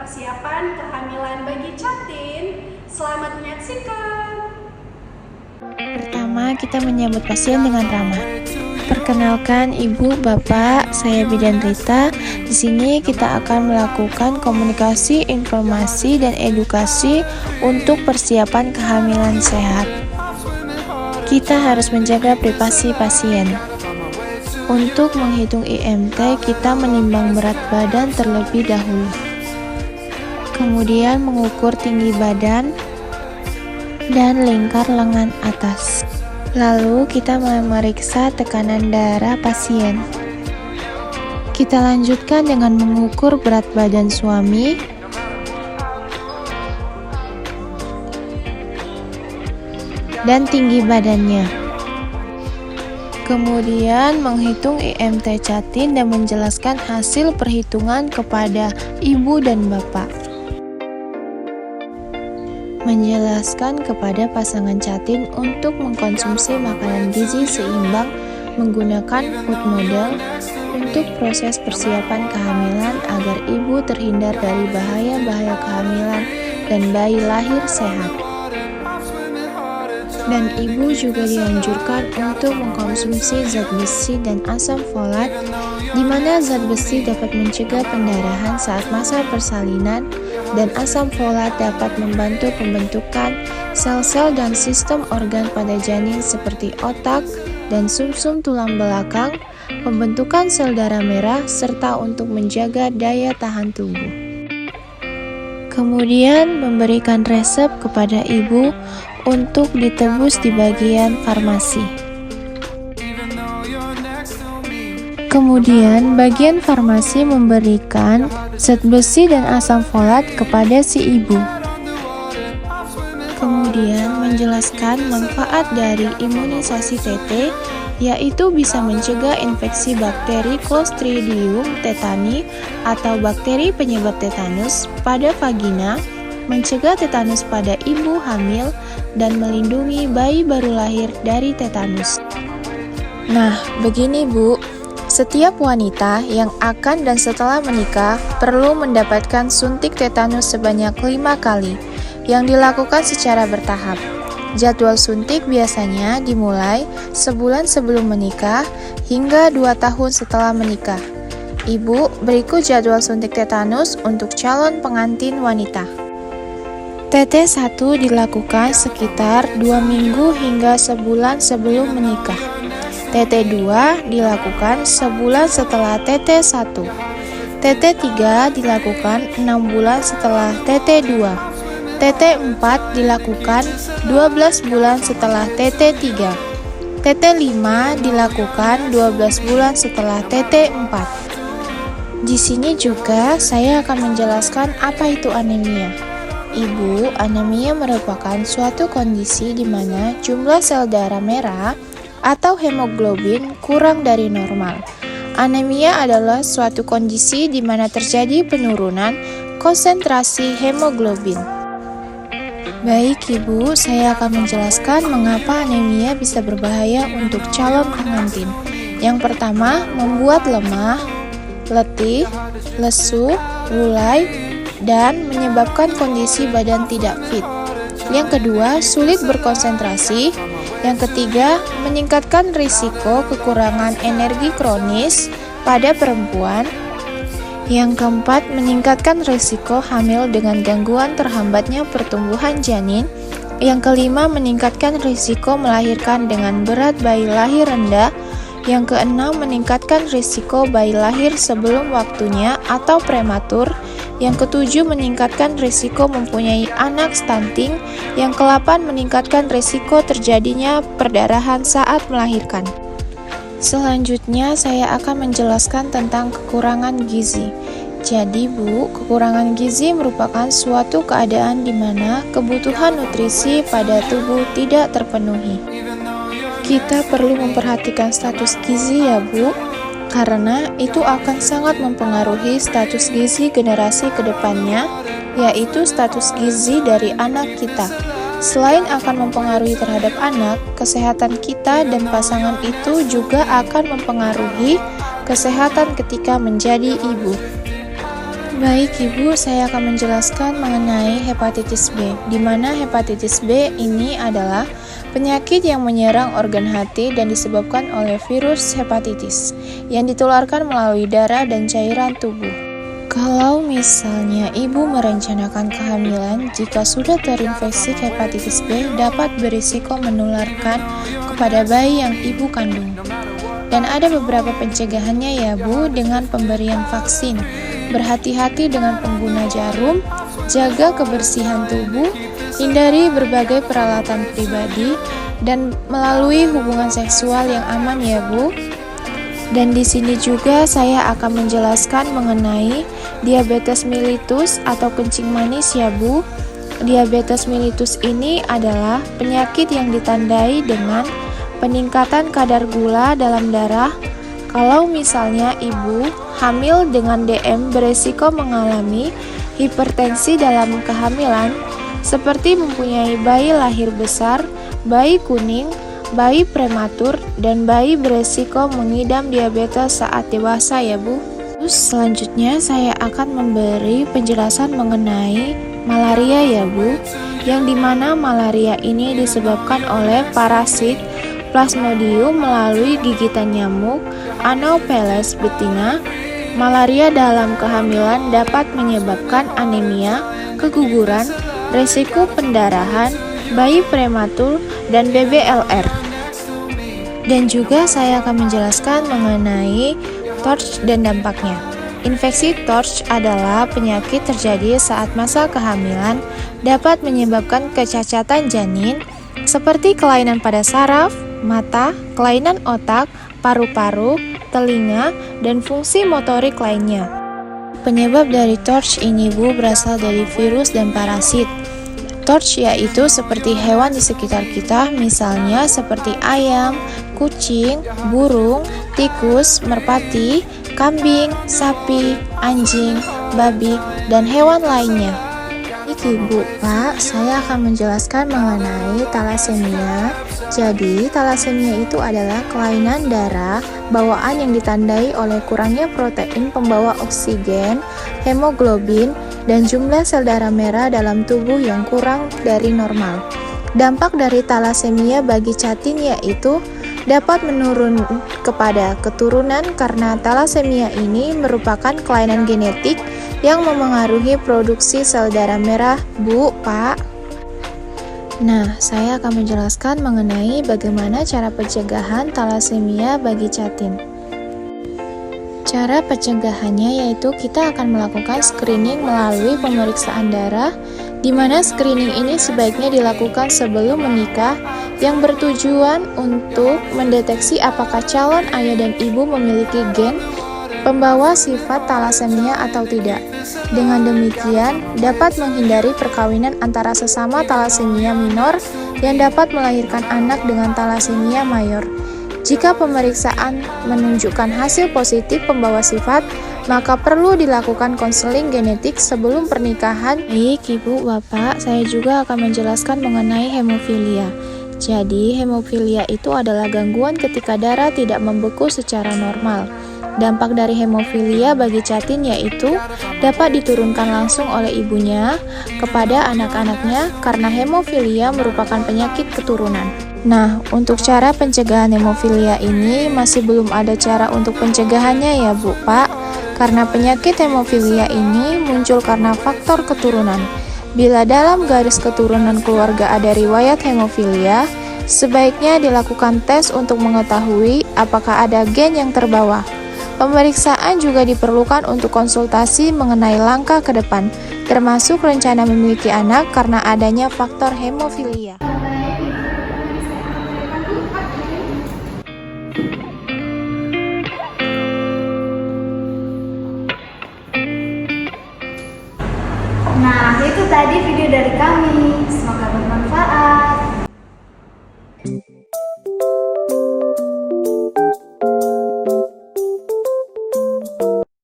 persiapan kehamilan bagi Catin. Selamat menyaksikan. Pertama, kita menyambut pasien dengan ramah. Perkenalkan Ibu, Bapak, saya Bidan Rita. Di sini kita akan melakukan komunikasi, informasi, dan edukasi untuk persiapan kehamilan sehat. Kita harus menjaga privasi pasien. Untuk menghitung IMT, kita menimbang berat badan terlebih dahulu. Kemudian mengukur tinggi badan dan lingkar lengan atas. Lalu kita memeriksa tekanan darah pasien. Kita lanjutkan dengan mengukur berat badan suami, dan tinggi badannya. Kemudian menghitung IMT Catin dan menjelaskan hasil perhitungan kepada ibu dan bapak. Menjelaskan kepada pasangan Catin untuk mengkonsumsi makanan gizi seimbang menggunakan food model untuk proses persiapan kehamilan agar ibu terhindar dari bahaya-bahaya kehamilan dan bayi lahir sehat. Dan ibu juga dianjurkan untuk mengkonsumsi zat besi dan asam folat, di mana zat besi dapat mencegah pendarahan saat masa persalinan dan asam folat dapat membantu pembentukan sel-sel dan sistem organ pada janin seperti otak dan sumsum tulang belakang, pembentukan sel darah merah, serta untuk menjaga daya tahan tubuh. Kemudian memberikan resep kepada ibu untuk ditebus di bagian farmasi. Kemudian bagian farmasi memberikan zat besi dan asam folat kepada si ibu. Kemudian menjelaskan manfaat dari imunisasi TT, yaitu bisa mencegah infeksi bakteri Clostridium tetani atau bakteri penyebab tetanus pada vagina, mencegah tetanus pada ibu hamil, dan melindungi bayi baru lahir dari tetanus. Nah, begini Bu, setiap wanita yang akan dan setelah menikah perlu mendapatkan suntik tetanus sebanyak 5 kali, yang dilakukan secara bertahap. Jadwal suntik biasanya dimulai sebulan sebelum menikah hingga 2 tahun setelah menikah. Ibu, berikut jadwal suntik tetanus untuk calon pengantin wanita. TT1 dilakukan sekitar 2 minggu hingga sebulan sebelum menikah. TT2 dilakukan sebulan setelah TT1. TT3 dilakukan 6 bulan setelah TT2. TT4 dilakukan 12 bulan setelah TT3. TT5 dilakukan 12 bulan setelah TT4. Di sini juga saya akan menjelaskan apa itu anemia. Ibu, anemia merupakan suatu kondisi di mana jumlah sel darah merah atau hemoglobin kurang dari normal. Anemia adalah suatu kondisi di mana terjadi penurunan konsentrasi hemoglobin. Baik Ibu, saya akan menjelaskan mengapa anemia bisa berbahaya untuk calon pengantin. Yang pertama, membuat lemah, letih, lesu, lulai, dan menyebabkan kondisi badan tidak fit. Yang kedua, sulit berkonsentrasi. Yang ketiga, meningkatkan risiko kekurangan energi kronis pada perempuan. Yang keempat, meningkatkan risiko hamil dengan gangguan terhambatnya pertumbuhan janin. Yang kelima, meningkatkan risiko melahirkan dengan berat bayi lahir rendah. Yang keenam, meningkatkan risiko bayi lahir sebelum waktunya atau prematur. Yang ketujuh, meningkatkan risiko mempunyai anak stunting. Yang ke-8, meningkatkan risiko terjadinya perdarahan saat melahirkan. Selanjutnya, saya akan menjelaskan tentang kekurangan gizi. Jadi, Bu, kekurangan gizi merupakan suatu keadaan di mana kebutuhan nutrisi pada tubuh tidak terpenuhi. Kita perlu memperhatikan status gizi ya, Bu, karena itu akan sangat mempengaruhi status gizi generasi kedepannya, yaitu status gizi dari anak kita. Selain akan mempengaruhi terhadap anak, kesehatan kita dan pasangan itu juga akan mempengaruhi kesehatan ketika menjadi ibu. Baik Ibu, saya akan menjelaskan mengenai hepatitis B, di mana hepatitis B ini adalah penyakit yang menyerang organ hati dan disebabkan oleh virus hepatitis yang ditularkan melalui darah dan cairan tubuh. Kalau misalnya ibu merencanakan kehamilan, jika sudah terinfeksi hepatitis B dapat berisiko menularkan kepada bayi yang ibu kandung. Dan ada beberapa pencegahannya ya Bu, dengan pemberian vaksin. Berhati-hati dengan pengguna jarum, jaga kebersihan tubuh, hindari berbagai peralatan pribadi, dan melalui hubungan seksual yang aman ya Bu. Dan di sini juga saya akan menjelaskan mengenai diabetes mellitus atau kencing manis ya Bu. Diabetes mellitus ini adalah penyakit yang ditandai dengan peningkatan kadar gula dalam darah. Kalau misalnya ibu hamil dengan DM beresiko mengalami hipertensi dalam kehamilan, seperti mempunyai bayi lahir besar, bayi kuning, bayi prematur, dan bayi beresiko mengidam diabetes saat dewasa ya Bu. Terus selanjutnya saya akan memberi penjelasan mengenai malaria ya Bu, yang dimana malaria ini disebabkan oleh parasit Plasmodium melalui gigitan nyamuk Anopheles betina. Malaria dalam kehamilan dapat menyebabkan anemia, keguguran, resiko pendarahan, bayi prematur, dan BBLR. Dan juga saya akan menjelaskan mengenai TORCH dan dampaknya. Infeksi TORCH adalah penyakit terjadi saat masa kehamilan, dapat menyebabkan kecacatan janin, seperti kelainan pada saraf, mata, kelainan otak, paru-paru, telinga, dan fungsi motorik lainnya. Penyebab dari TORCH ini Bu berasal dari virus dan parasit. TORCH yaitu seperti hewan di sekitar kita, misalnya seperti ayam, kucing, burung, tikus, merpati, kambing, sapi, anjing, babi, dan hewan lainnya. Ibu, Pak, saya akan menjelaskan mengenai talasemia. Jadi, talasemia itu adalah kelainan darah bawaan yang ditandai oleh kurangnya protein pembawa oksigen, hemoglobin, dan jumlah sel darah merah dalam tubuh yang kurang dari normal. Dampak dari talasemia bagi catin yaitu dapat menurun kepada keturunan karena talasemia ini merupakan kelainan genetik yang memengaruhi produksi sel darah merah, Bu, Pak. Nah, saya akan menjelaskan mengenai bagaimana cara pencegahan talasemia bagi catin. Cara pencegahannya yaitu kita akan melakukan screening melalui pemeriksaan darah, di mana screening ini sebaiknya dilakukan sebelum menikah yang bertujuan untuk mendeteksi apakah calon ayah dan ibu memiliki gen pembawa sifat talasemia atau tidak. Dengan demikian, dapat menghindari perkawinan antara sesama talasemia minor yang dapat melahirkan anak dengan talasemia mayor. Jika pemeriksaan menunjukkan hasil positif pembawa sifat, maka perlu dilakukan konseling genetik sebelum pernikahan. Baik, Ibu, Bapak, saya juga akan menjelaskan mengenai hemofilia. Jadi, hemofilia itu adalah gangguan ketika darah tidak membeku secara normal. Dampak dari hemofilia bagi catin yaitu dapat diturunkan langsung oleh ibunya kepada anak-anaknya karena hemofilia merupakan penyakit keturunan. Nah, untuk cara pencegahan hemofilia ini masih belum ada cara untuk pencegahannya ya Bu, Pak. Karena penyakit hemofilia ini muncul karena faktor keturunan. Bila dalam garis keturunan keluarga ada riwayat hemofilia, sebaiknya dilakukan tes untuk mengetahui apakah ada gen yang terbawa. Pemeriksaan juga diperlukan untuk konsultasi mengenai langkah ke depan, termasuk rencana memiliki anak karena adanya faktor hemofilia. Nah, itu tadi video dari kami. Semoga bermanfaat.